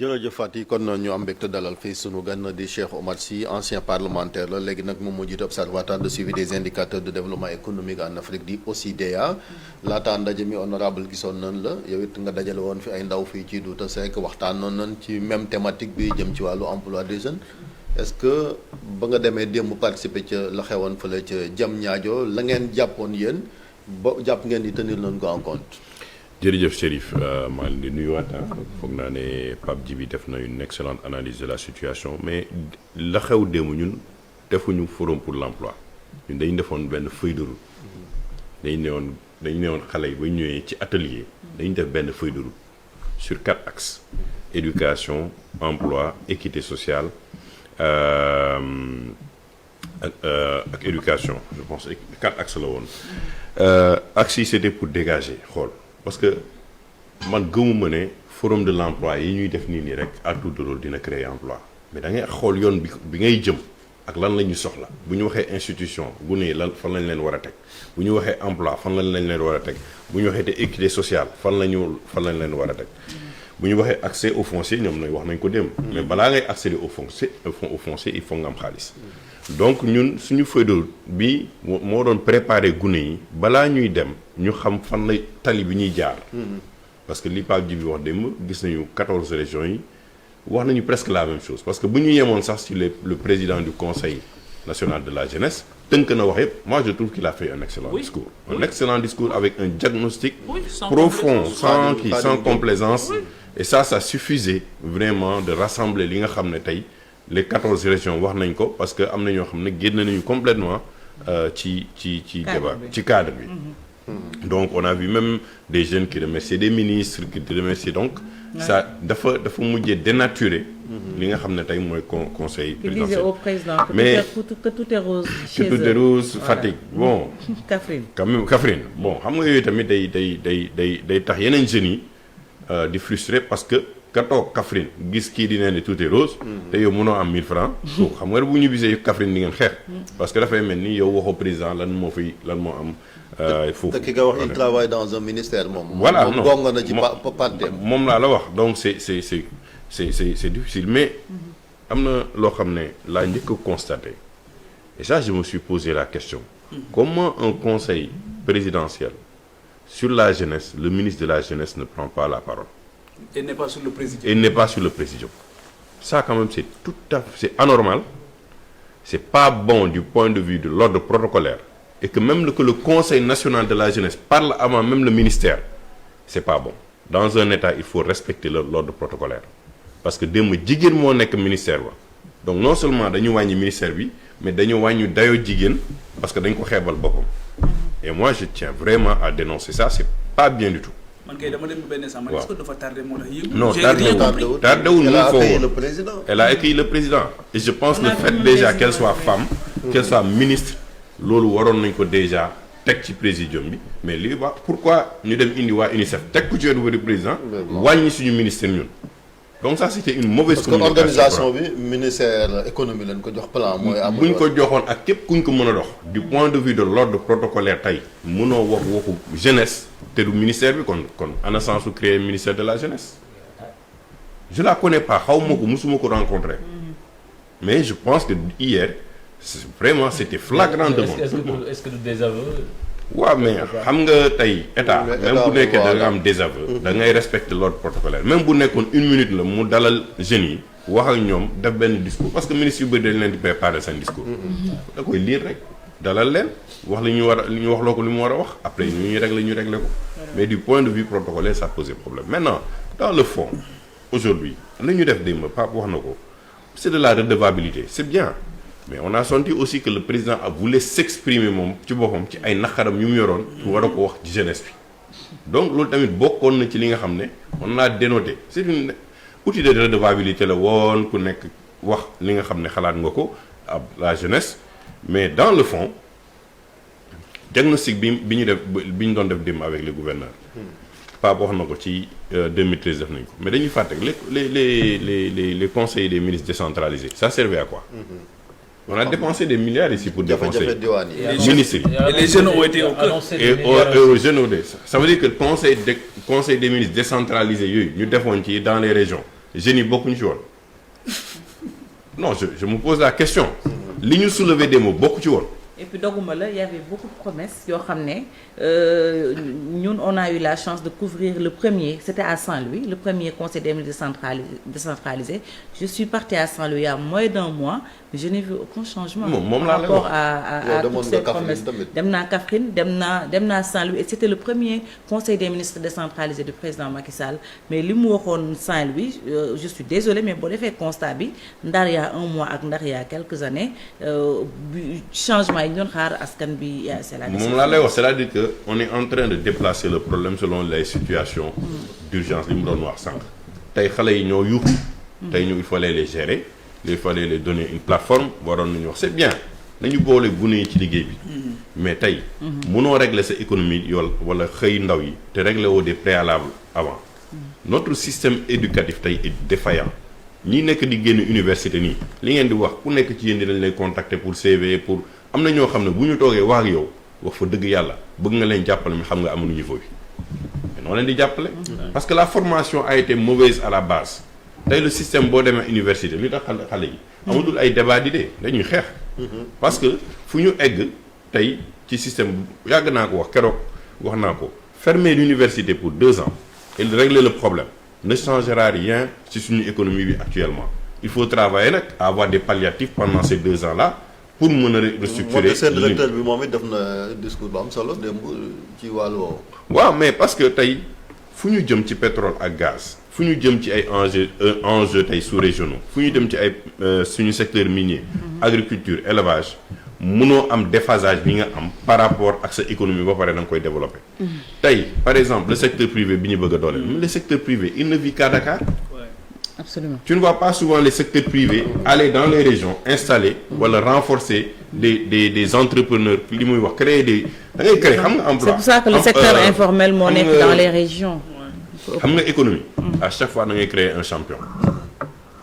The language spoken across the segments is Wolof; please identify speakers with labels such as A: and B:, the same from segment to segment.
A: jërëjëf Fatick kon ñu am mbégte dalal fii sunu gan di Cheikh Oumar Sy ancien parlementaire la léegi nag moom moo jiite observatoire de suivi des indicateurs de développement économique en Afrique di OCDEA laataa ndaje mi honorable gisoon nañ la yow it nga dajale woon fi ay ndaw fii ci Douta Seck waxtaanoon nañ ci même thématique bi jëm ci wàllu emploi des jeunes est-ce que ba nga demee démb participer ca la xewoon fële ca Diamniadio la ngeen jàppoon yéen ba jàpp ngeen di tenir nañ ko en compte.
B: jërëjëf Chérif maa ngi leen di nuyuwaat foog naa ne Pape Djibi def na une excellente analyse de la situation mais la xew démb ñun defuñu forum pour l'emploi ñun dañu defoon benn feuille de route dañu ne woon xale yi ba ñu ñëwee ci atelier dañu def benn feuille de route sur 4 axes éducation emploi équité sociale ak éducation je pense 4 axes la woon axes yi c'était pour dégager xool. parce que man gëmuma ne forum de l'emploi yi ñuy def nii rek à tour de rôle dina créer emploi mais da ngay xool yoon bi ngay jëm ak lan la ñu soxla bu ñu waxee institution gune yi lan fan lañ leen war a teg bu ñu waxee emploi fan lañ leen war a teg bu ñu waxee te équité sociale fan lañ leen war a teg bu ñu waxee accès au foncier ñoom nooy wax nañ ko démb mais balaa ngay accéder au foncier il faut nga am xaalis donc ñun suñu feuille de route bi moo doon préparer gune yi balaa ñuy dem ñu xam fan la tali bi ñuy jaar parce que li Pape Djibi wax démb gis nañu 14 régions yi wax nañu presque la même chose parce que bu ñu yemoon sax ci le président du conseil national de la jeunesse tënk na wax yëpp moi je trouve qu'il a fait un excellent discours un excellent discours avec un diagnostic profond sans complaisance et ça suffisait vraiment de rassembler li nga xam ne tey les 14 régions wax nañ ko parce que am na ñoo xam ne génn nañu complètement ci débat ci cadre bi donc on a vu même des jeunes qui remerciaient des ministres qui remerciaient donc ça dafa mujjee dénaturer li nga xam ne tey mooy conseil présidentiel. Il disait au président
C: que tout est rose chez eux.
B: Que tout est rose Fatick bon
C: Kaffrine
B: quand même Kaffrine bon xam nga yooyu tamit day tax yeneen jeunes yi di frustré parce que ka toog Kaffrine gis kii di nee ne tout est rose te yow mënoo am 1000 francs so xam nga bu ñu bisee Kaffrine di ngeen xeex parce que dafay mel ni yow waxoo président lan moo am foofu
A: te ki nga wax il travaille dans un ministère moom
B: voilà
A: moom gong na ci parteem
B: moom laa la wax donc c'est difficile mais am na loo xam ne laa njëkk a constaté et ça je me suis posé la question comment un conseil présidentiel sur la jeunesse le ministre de la jeunesse ne prend pas la parole
D: et n'est pas sur le présidium.
B: Et n'est pas sur le présidium. Ça, quand même, c'est anormal. C'est pas bon du point de vue de l'ordre protocolaire. Et que même que le Conseil national de la jeunesse parle avant même le ministère, c'est pas bon. Dans un État, il faut respecter l'ordre protocolaire. Parce que démb jigéen moo nekk ministère ba donc non seulement dañu wàññi ministère bi mais dañu wàññi dayoo jigéen parce que dañ ko xeebal boppam. Et moi, je tiens vraiment à dénoncer ça. C'est pas bien du tout.
D: man kay dama dem benn sax man est-ce que dafa tardé moo tax yëngu.
B: non tardewul mu foofu elle a accueilli le président et je pense le fait déjà qu'elle soit femme qu'elle soit ministre loolu waroon nañ ko déjà teg ci présidium bi mais lii wax pourquoi ñu dem indi waa UNICEF teg ko ci wetu du président wàññi suñu ministère ñun donc ça c'était une mauvaise communication
A: parce que organisation bi ministère économie lañ ko jox plan mooy am
B: buñ ko joxoon ak képp kuñ ko mën a dox du point de vue de l'ordre protocolaire tey mënoo waxu jeunesse te du ministère bi kon ana sens su créer ministère de la jeunesse je la connais pas xaw ma ko musuma ko rencontrer mais je pense que hier c'était flagrant devant tout le monde.
E: Est-ce que du désaveu
B: waaw mais xam nga tey état même bu nekkee da nga am désaveu da ngay respecter l'ordre protocolaire même bu nekkoon 1 minute la mu dalal jeunes yi wax ak ñoom def benn discours parce que ministre yu bëri dañ leen di préparer seen discours da koy lire rek dalal leen wax li ñu wax loo ko li mu war a wax après ñu régler ko mais du point de vue protocolaire ça posait problème maintenant dans le fond aujourd'hui la ñu def démb Pape wax na ko c'est de la redevabilité c'est bien mais on a senti aussi que le président a voulu s'exprimer moom ci boppam ci ay naqaram yu mu yoroon war a ko wax ci jeunesse bi donc loolu tamit bokkoon na ci li nga xam ne on l'a dénoté c'est une outil de redevabilité la woon ku nekk wax li nga xam ne xalaat nga ko à la jeunesse mais dans le fond diagnostic bi ñu doon def démb avec les gouverneurs Pape wax na ko ci 2013 def nañ ko mais dañuy fàtte les conseillers des ministres décentralisés ça servait à quoi on a dépensé des milliards ici pour des conseils ministres
D: et les jeunes ont été au cœur
B: et aux jeunes ça veut dire que conseil des ministres décentralisés yooyu ñu defoon ci dans les régions jeunes yi bokkuñu ci woon non je me pose la question li ñu soulever des mots bokku ci woon.
C: et puis doguma la, il y avait beaucoup de promesses yoo xam ne ñun on a eu la chance de couvrir le premier, c'était à Saint-Louis, le premier conseil des ministres décentralisé. Je suis partie à Saint-Louis il y a moins d'un mois, mais je n'ai vu aucun changement par rapport à toutes ces promesses. Dem naa Kaffrine, dem naa Saint-Louis, et c'était le premier conseil des ministres décentralisé du président Macky Sall. Mais li mu waxoon Saint-Louis, je suis désolée, mais boo defee constat bi Ndar il y a un mois ak Ndar il y a quelques années, changement yi ñu doon xaar askan bi c'est la décision.
B: Moom laa lay wax, c'est-à-dire que on est en train de déplacer le problème selon les situations d'urgence li mu doon wax sànq. Tey xale yi ñoo yuuxu. Tey ñu il fallait les gérer. Il fallait les donner une plateforme waroon nañu wax c'est bien nañu boole gune yi ci liggéey bi. mais tey. mënoo régler sa économie yool wala xëy ndaw yi te régler woo des préalables avant. Notre système éducatif tey est défaillant. ñi nekk di génn université nii li ngeen di wax ku nekk ci yéen di lañ lay contacter pour CV pour am na ñoo xam ne bu ñu toogee wax ak yow wax fa dëgg yàlla bëgg nga leen jàppale mi xam nga amuñu niveau bi mais noo leen di jàppale. parce que la formation a été mauvaise à la base. tey le système boo demee université li tax xale yi. amatul ay débat d'idées dañuy xeex. parce que fu ñu egg tey ci système yàgg naa ko wax keroog wax naa ko fermer l'université pour 2 ans et régler le problème ne changera rien ci suñu économie bi actuellement. Il faut travailler nag à avoir des palliatifs pendant ces 2 ans là pour mën a restructurer.
A: seen directeur bi moom it def na discours bu am solo démb ci wàllu woowu.
B: waaw mais parce que tey fu ñu jëm ci pétrole ak gaz. fu ñu jëm ci ay enjeux tey sous-régionaux fu ñu dem ci ay suñu secteur minier agriculture élevage mënoo am déphasage bi nga am par rapport ak sa économie ba pare da nga koy développer. tey par exemple le secteur privé bi ñu bëgg a dooleel mais le secteur privé il ne vit qu'à Dakar.
C: Absolument.
B: Tu ne vois pas souvent les secteurs privés aller dans les régions installer wala renforcer des entrepreneurs li muy wax créer des da ngay créer xam nga emploi.
C: C'est pour ça que le secteur informel moo nekk dans les régions.
B: xam nga économie. à chaque fois da ngay créer un champion.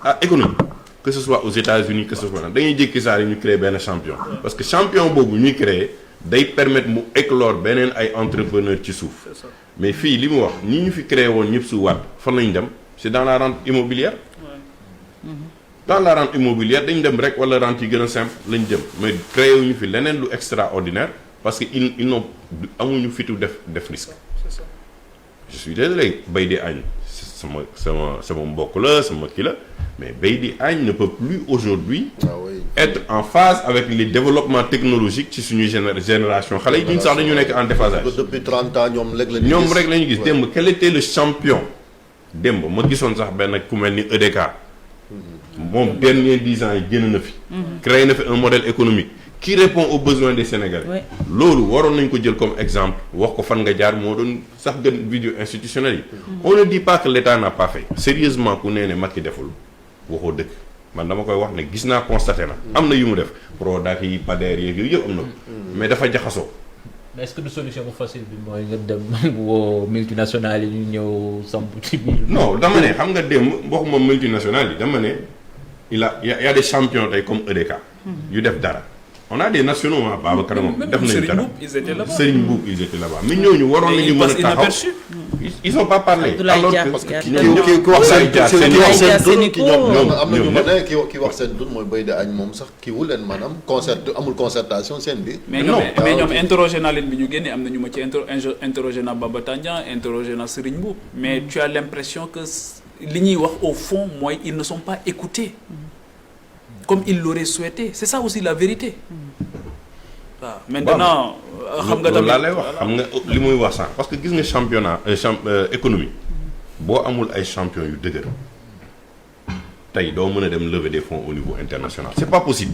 B: ah économie que ce soit aux États-Unis que ce soit dañuy jékki saa yi ñu créer benn champion. parce que champion boobu ñuy créer day permettre mu éclore beneen ay entrepreneurs ci suuf. mais fii li mu wax ñi ñu fi créé woon ñëpp su waat fan lañu dem c'est dans la rente immobilière. dans la rente immobilière dañu dem rek wala rente yi gën a simple lañu jëm mais créé wuñu fi leneen lu extraordinaire parce que ils n'ont amuñu fitu def risque. je suis désolé Baydi Agne sama mbokk la sama kii la mais Baydi Agne ne peut plus aujourd'hui être en phase avec les développements technologiques ci suñu génération xale yi ñun sax dañu nekk en déphasage.
A: depuis 30 ans ñoom rek
B: la ñu gis démb quel était le champion démb ma gisoon sax benn ku mel ni EDK moom dernier 10 ans yi génn na fi créé na fi un modèle économique qui répond aux besoins des Sénégalais. loolu waroon nañ ko jël comme exemple wax ko fan nga jaar moo doon sax gën vidéo institutionnel yi. on ne dit pas que l'État n'a pas fait. sérieusement ku nee ne Macky deful waxoo dëkk man dama koy wax ne gis naa constaté na. am na yu mu def Prodac yi Pader yeeg yooyu yëpp am na ko. mais dafa jaxasoo.
E: mais est-ce que du solution bu facile bi mooy nga dem woo multinationales yi ñu ñëw samp ci biir.
B: non dama ne xam nga démb waxuma multinationales yi dama ne il y a des champions tey comme EDK. yu def dara. on a des nationaux ah Babacar moom def nañu dara Serigne Mboup ils étaient là-bas mais ñooñu waroon nañu mën a taxaw ils ont pas parlé. alors que
A: ki wax seen dund ñoom am na ñu ma ne ki wax seen dund mooy Baydi Agne moom sax kii wu leen maanaam amul concertation seen biir.
D: mais ñoom interrogé naa leen bi ñu génnee am na ñu ma ci interrogé naa Baba Tandian interrogé naa Serigne Mboup mais tu as l'impression que li ñuy wax au fond mooy ils ne sont pas écoutés. comme il l'aurait souhaité c'est ça aussi la vérité. waaw maintenant. xam nga tamit
B: laa lay wax xam nga li muy wax sànq parce que gis nga championnat économie boo amul ay champion yu dëgër tey doo mën a dem lever des fonds au niveau international. c'est pas possible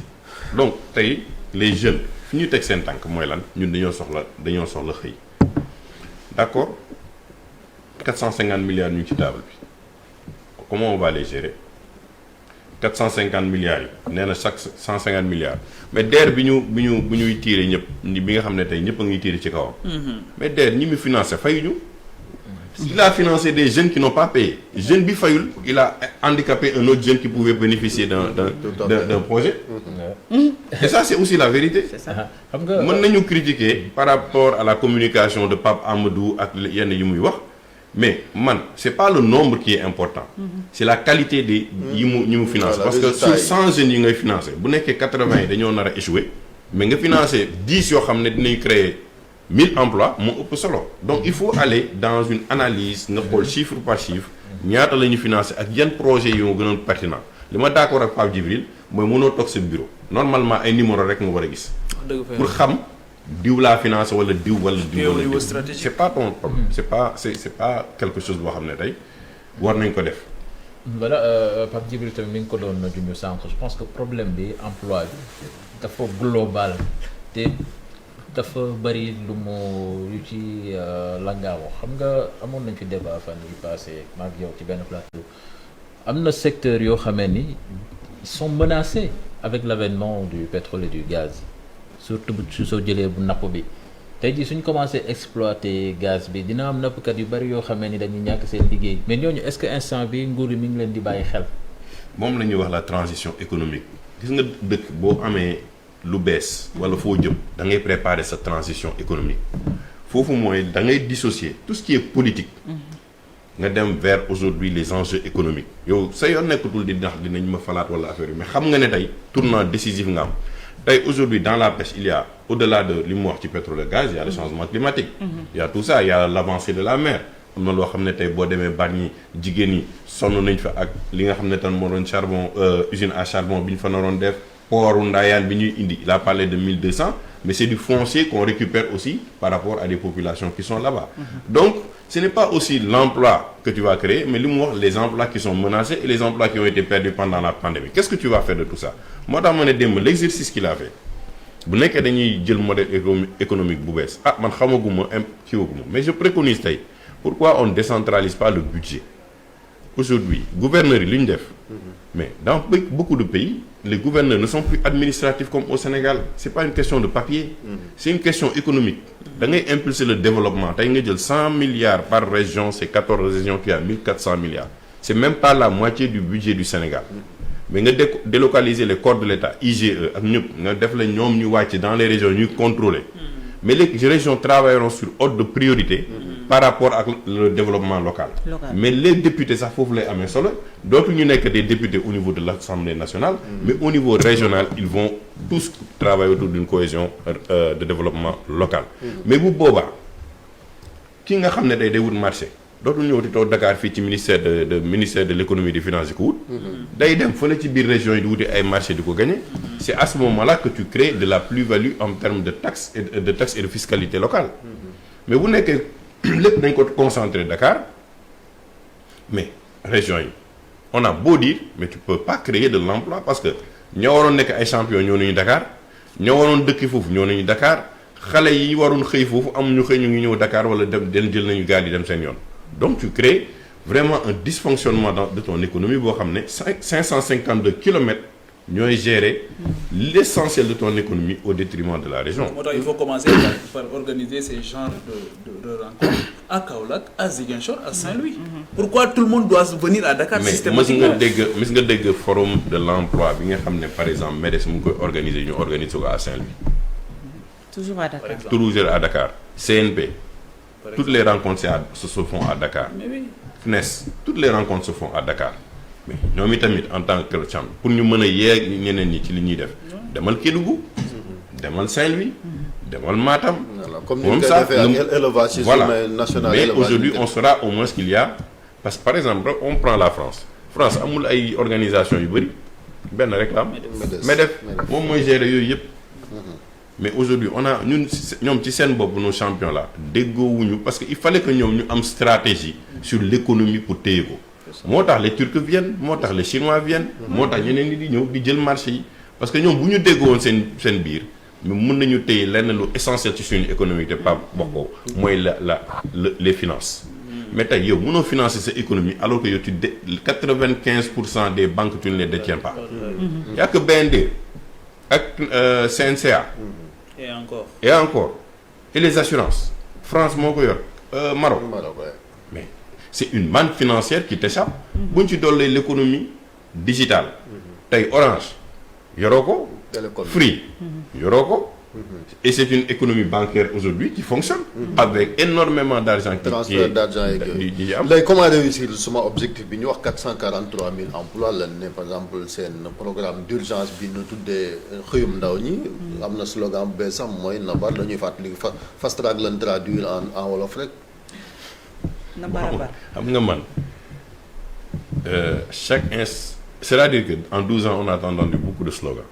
B: donc tey les jeunes fi ñu teg seen tànk mooy lan ñun dañoo soxla xëy d'accord 450 milliards ñu ngi ci table bi comment on va les gérer. 450 milliards yi nee na chaque 150 milliards mais DER bi ñuy tiire ñëpp bi nga xam ne tey ñëpp a ngi tiire ci kawam. mais DER ñi mu financé fayuñu. il a financé des jeunes qui n'ont pas payé jeune bi fayul il a handicapé un autre jeune qui pouvait bénéficier d'un projet. et ça c'est aussi la vérité.
C: C'est ça.
E: xam nga
B: mën nañu critiquer par rapport à la communication de Pape Amadou ak yenn yi muy wax mais man c'est pas le nombre qui est important. C'est la qualité des yi mu finance.
A: Voilà,
B: parce que
A: résultat
B: sur 100 jeunes yi ngay financer bu nekkee 80 yi dañoo nar a échouer mais nga financer 10 yoo xam ne dinañ créer 1000 emplois moo ëpp solo. Donc il faut aller dans une analyse nga xool chiffre par chiffre ñaata la ñu financer ak yan projet yoo gënoon pertinent li ma d'accord ak Pape Djibril mooy mënoo toog sa bureau normalement ay numéro rek nga war a gis. pour xam diw laa financé wala diw wala diw wala diw c'est pas ton problème c'est pas quelque chose boo xam ne tey war nañ ko def.
E: voilà Pape Djibril tamit mi ngi ko doon junj sànq je pense que problème bi emploi bi dafa global te dafa bëri lu mu yu ci langaawo xam nga amoon nañ fi débat fan yi passé maag yow ci benn plateau am na secteur yoo xamee ni ils sont menacés avec l'avènement du pétrole et du gaz surtout su soo jëlee bu napp bi tey jii suñ commencé exploiter gaz bi dina am nappkat yu bari yoo xamee ni dañuy ñàkk seen liggéey mais ñooñu est-ce que instant bi nguur yi mi ngi leen di bàyyi xel.
B: moom la ñuy wax la transition économique gis nga dëkk boo amee lu bees wala foo jëm da ngay préparer sa transition économique foofu mooy da ngay dissocier tout ce qui est politique. nga dem vers aujourd'hui les enjeux économiques yow sa yoon nekkatul di ndax dinañ ma falaat wala affaire yi mais xam nga ne tey tournant décisif nga am tey aujourd'hui dans la pêche il y a au-delà de li mu wax ci pétrole et gaz il y a le changement climatique il y a tout ça il y a l'avancée de la mer am na loo xam ne tey boo demee Bargny jigéen ñi sonn nañ fa ak li nga xam ne tan moo doon charbon usine à charbon bi ñu fa naroon def pooru Ndayane bi ñuy indi il a parlé de 1200 mais c'est du foncier qu'on récupère aussi par rapport à des populations qui sont là-bas donc ce n'est pas aussi l'emploi que tu vas créer mais li mu wax les emplois qui sont menacés et les emplois qui ont été perdus pendant la pandémie qu'est-ce que tu vas faire de tout ça moo tax ma ne démb l'exercice qu'il a fait bu nekkee dañuy jël modèle économique bu bees man xamaguma kiiwaguma mais je préconise tey pourquoi on ne décentralise pas le budget aujourd'hui gouverneurs yi li ñu def mais dans beaucoup de pays les gouverneurs ne sont plus administratifs comme au Sénégal c'est pas une question de papier c'est une question économique da ngay impulser le développement tey nga jël 100 milliards par région c'est 14 régions qui a 1400 milliards c'est même pas la moitié du budget du Sénégal mais nga délocaliser les corps de l'État IGE ak ñëpp nga def la ñoom ñu wàcc dans les régions ñuy contrôler mais les régions travailleront sur ordre de priorité par rapport ak le développement local mais les députés sax foofu lay amee solo dootu ñu nekk des députés au niveau de l'Assemblée nationale mais au niveau régional ils vont tous travailler autour d'une cohésion de développement local mais bu boobaa ki nga xam ne day wut marché dootul ñëw di toog Dakar fii ci ministère de l'économie des finances di ko wut day dem fële ci biir région yi di wuti ay marché di ko gagner c'est à ce moment-là que tu crées de la plus-value en termes de taxes et de fiscalité locale mais bu nekkee lépp dañ ko concentrer Dakar mais région yi on a beau dire mais tu peux pas créer de l'emploi parce que ñoo waroon nekk ay champion ñoo nañu Dakar ñoo waroon dëkki foofu ñoo nañu Dakar xale yi waroon xëy foofu amuñu xëy ñu ngi ñëw Dakar wala dem jël nañu gaal yi dem seen yoon donc tu crées vraiment un dysfonctionnement de ton économie boo xam ne 552 kilomètres ñooy gérer l'essentiel de ton économie au détriment de la région.
D: moo tax il faut commencer par organiser ces genres de rencontres à Kaolack, à Ziguinchor, à Saint-Louis. Pourquoi tout le monde doit venir à Dakar systématiquement?
B: Mais mës nga dégg forum de l'emploi bi nga xam ne par exemple MEDES mu ngi koy organiser ñu organiser ko à Saint-Louis.
C: Toujours à Dakar.
B: Toujours à Dakar. CNP. Toutes les rencontres se font à Dakar.
D: Mais oui.
B: FNES. Toutes les rencontres se font à Dakar. mais ñoom itamit en tant que chambre pour ñu mën a yeeg ñeneen ñi ci li ñuy def demal Kédougou demal Saint-Louis demal Matam
A: comme ni ñu koy defee ak élevage
B: voilà mais aujourd'hui on saura au moins qu'il y a parce que par exemple on prend la France amul ay organisation yu bëri benn rek la am MEDEF moom mooy gérer yooyu yëpp mais aujourd'hui on a ñoom ci seen bopp nos champions là déggoowuñu parce que il fallait que ñoom ñu am stratégie sur l'économie pour téye ko moo tax les Turcs viennent moo tax les Chinois viennent moo tax ñeneen ñi di ñëw di jël marché yi parce que ñoom bu ñu déggoon seen biir mais mën nañu téye lenn lu essentiel ci suñu économie te pas wax ko mooy les finances mais tey yow mënoo financer sa économie alors que yow 95% des banques tu ne les détiens pas y a que BND ak CNCA et encore et les assurances France moo ko yor Maroc mais c'est une manne financière qui t'échappe bu ñu ci dollee l'économie digitale tey Orange yoroo ko Free yoroo ko Et c'est une économie bancaire aujourd'hui qui fonctionne avec énormément d'argent
A: transfert d'argent yi
B: am.
A: léegi comment réussir suma objectif bi ñu wax 443 000 emplois la ne par exemple seen programme d'urgence bi ñu tuddee xëyum ndaw ñi am na slogan bu bees sax mooy nabar dañuy fàttali fast track lañ traduire en wolof rek.
C: nabar
B: xam nga man c'est-à-dire que en 12 ans on a entendu beaucoup de slogans.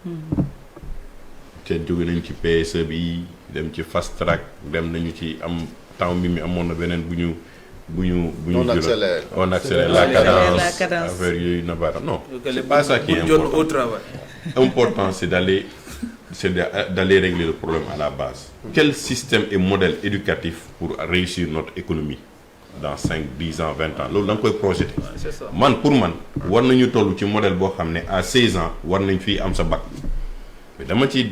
B: te jóge nañ ci PSE bi dem ci fast track dem nañu ci am temps mi amoon na beneen bu ñu
A: on accélère
B: la cadence affaire yooyu na baara non c'est pas ça qui est important
D: au travail.
B: important c'est d'aller régler le problème à la base. Quel système et modèle éducatif pour réussir notre économie dans 5 10 ans 20 ans loolu da nga koy projeter.
D: C'est ça.
B: pour man war nañu toll ci modèle boo xam ne à 16 ans war nañ fii am sa bac. dama ci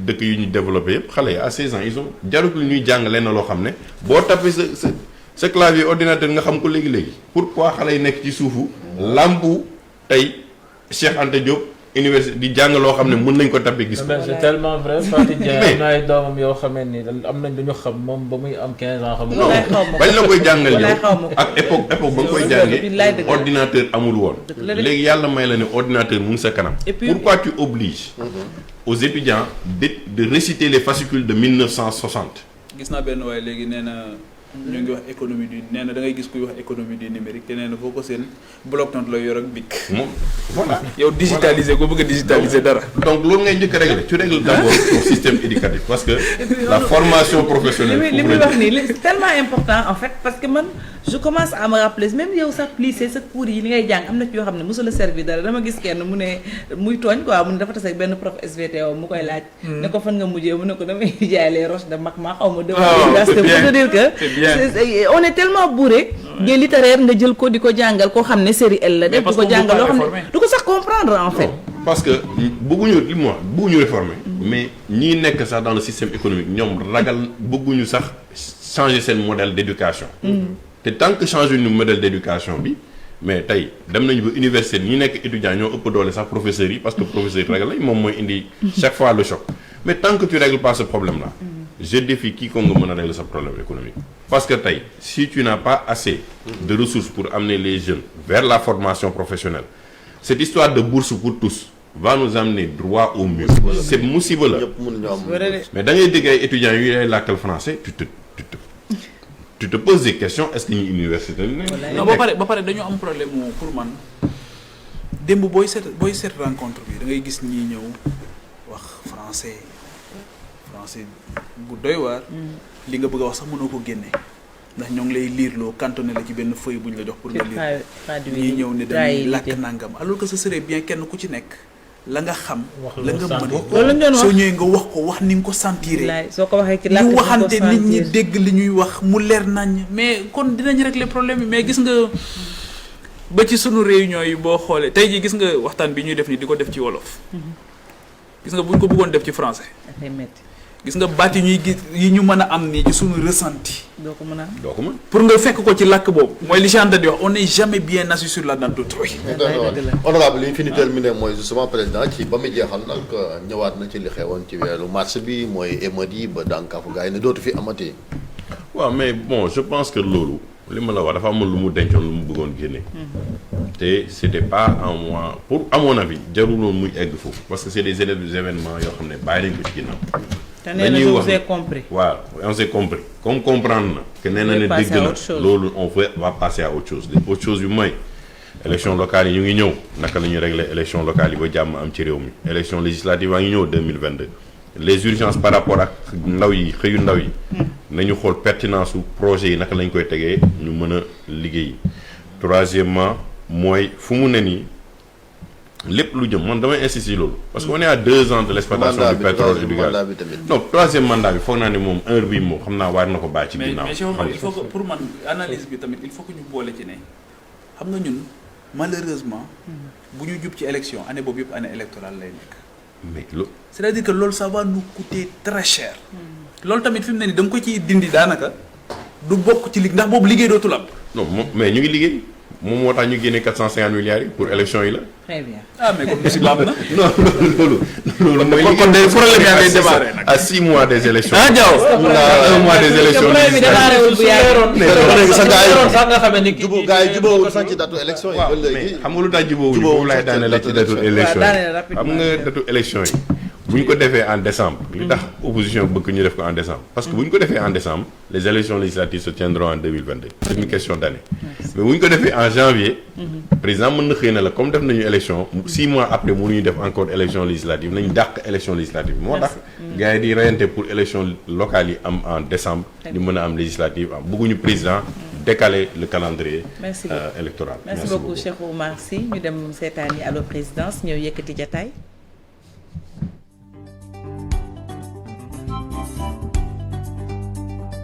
B: dëkk yu ñu développé yëpp xale yi à 16 ans ils ont jarul ñuy jàng lenn loo xam ne boo tapé sa clavier ordinateur nga xam ko léegi pourquoi xale yi nekk ci suufu lampu tey Cheikh Anta Diop université di jàng loo xam ne mën nañ ko tapé gis ko.
E: mais c'est tellement vrai Fatou Ndiaye am na ay doomam yoo xamee ni am nañ dañu xam moom ba muy am 15 ans xam
B: non bañ la koy jàngal yow ak époque ba nga koy jàngee ordinateur amul woon léegi yàlla may la ne ordinateur mu ngi sa kanam pourquoi tu obliges aux étudiants de réciter les fascicules de 1960.
D: gis naa benn waaye léegi nee na ñu ngi wax économie du nee na da ngay gis kuy wax économie du numérique te nee na foo ko seen bloc-notes la yor ak bic.
B: moom voilà.
D: yow digitaliser ko bëgg a digitaliser dara.
B: donc loolu ngay njëkk a régler tu règles d'abord ton système éducatif parce que la formation professionnelle.
C: li muy wax nii c'est tellement important en fait parce que man je commence à me rappeler même yow sax lycée sa cours yi li ngay jàng am na ci yoo xam ne mosul a servir dara dama gis kenn mu ne muy tooñ quoi mu ne dafa tase ak benn prof SVT mu koy laaj. ne ko fan nga mujjee mu ne ko damay jaay les roches de Macma xaw ma.
D: c'est bien
C: pour dire que on est tellement bourré. des littéraires nga jël ko di ko jàngal koo xam ne série L la def di ko jàngal loo xam ne du ko sax comprendre en fait.
B: parce que bëgguñu réformer mais ñi nekk sax dans le système économique ñoom ragal bëgguñu sax changer seen modèle d'éducation. te tant que changer ñu modèle d'éducation bi mais tey dem nañu ba université ñi nekk étudiants ñoo ëpp doole sax professeurs yi parce que professeurs yi ragal lañ moom mooy indi chaque fois le choc mais tant que tu règles pas ce problème là. je défie quiconque nga mën a régler sa problème économique. parce que tey si tu n'as pas assez de ressources pour amener les jeunes vers la formation professionnelle cette histoire de bourse pour tous va nous amener droit au mur. c'est musiba la mais da ngay dégg ay étudiants yu lay làkkal français tu te poses des questions est-ce que ñu université
D: non ba pare dañu am problème pour man démb booy seet rencontre bi da ngay gis ñi ñëw wax français bu doy waar. li nga bëgg a wax sax mënoo ko génne ndax ñoo ngi lay liirloo cantonné la ci benn feuille bu ñu la jox pour nga lire ñii ñëw ne dañuy làkk nangam alors que ce serait bien kenn ku ci nekk la nga xam la nga mën soo ñëwee nga wax ko wax ni nga ko sentiré
C: soo ko waxee ci làkk
D: ñu waxante nit ñi dégg li ñuy wax mu leer nañ mais kon dinañ régler problème yi mais gis nga ba ci sunu réunion yi boo xoolee tey jii gis nga waxtaan bi ñuy def ni di ko def ci wolof gis nga buñ ko bëggoon def ci français gis nga baat yi ñuy gis yi ñu mën a am nii ci suñu ressenti.
C: doo ko mën a
D: pour nga fekk ko ci làkk boobu. mooy li Jean di wax on n'est jamais bien assis sur la dent d'autrui.
A: honorable li fi ñu terminé mooy justement président ci ba mu jeexal nag ñëwaat na ci li xewoon ci weeru mars bi mooy émeutes yi ba dànkaafu gars yi ne dootu fi amati.
B: waaw mais bon je pense que loolu li ma la wax dafa amoon lu mu dencoon lu mu bëggoon génne. te c'était pas en moi pour à mon avis jaruloon muy egg foofu parce que c'est des événements yoo xam ne bàyyi nañ ko ci ginnaaw.
C: dañuy wax te compris.
B: waaw on s'est compris comme comprendre na. que nee na ne dégg na loolu on va passer à autre chose autre chose yu mooy. élection locale yi ñu ngi ñëw naka la ñuy régler élection locale yi ba jàmm am ci réew mi élection législative waa ngi ñëw 2022. les urgences par rapport ak ndaw yi xëyu ndaw yi. nañu xool pertinence su projet yi naka lañ koy tegee ñu mën a liggéey. troisièmement mooy fu mu ne nii lépp lu jëm man damay insister loolu. parce que on est à 2 ans de l'exploitation du pétrole et du gaz. non troisième mandat bi foog naa ne moom heure bii moom xam naa war na ko bàyyi ci ginnaaw.
D: mais il faut que pour man analyse bi tamit il faut que ñu boole ci ne xam nga ñun malheureusement. bu ñu jub ci élection année boobu yëpp année électorale lay nekk.
B: mais loolu.
D: c'est-à-dire que loolu ça va nous coûter très cher. loolu tamit fi mu ne nii da nga ko ciy dindi daanaka du bokk ci ndax boobu liggéey dootul am.
B: non moom mais ñu ngi liggéey moom moo tax ñu génne 450 milliards yi pour élection yi la.
C: Très bien.
D: ah mais kon musiba am na.
B: non loolu mooy.
D: kon day problème yaa ngay démarré nag.
B: à 6 mois des élections.
D: ah Diaw.
B: à 1 mois des élections.
A: gars yi jubóowul sax ci datu élection yi. ba léegi
B: xam nga lu tax jubóowul foofu laay daaneel ci datu élection yi. xam nga datu élection yi. bu ñu ko defee en décembre. li tax opposition bëgg ñu def ko en décembre. parce que bu ñu ko defee en décembre les élections législatives se tiendront en 2022. c'est une question d'année. mais bu ñu ko defee en janvier. président mën na xëy na la comme def nañu élection 6 mois après mënuñu def encore élection législative nañ dàq élection législative moo tax. gars yi di reyante pour élection locale yi am en décembre. di mën a am législative am bëgguñu président décaler le calendrier.
C: Merci beaucoup
B: électoral.
C: merci beaucoup Cheikh Oumar Sy ñu dem seetaani Allo Présidence ñëw yëkkati jataay.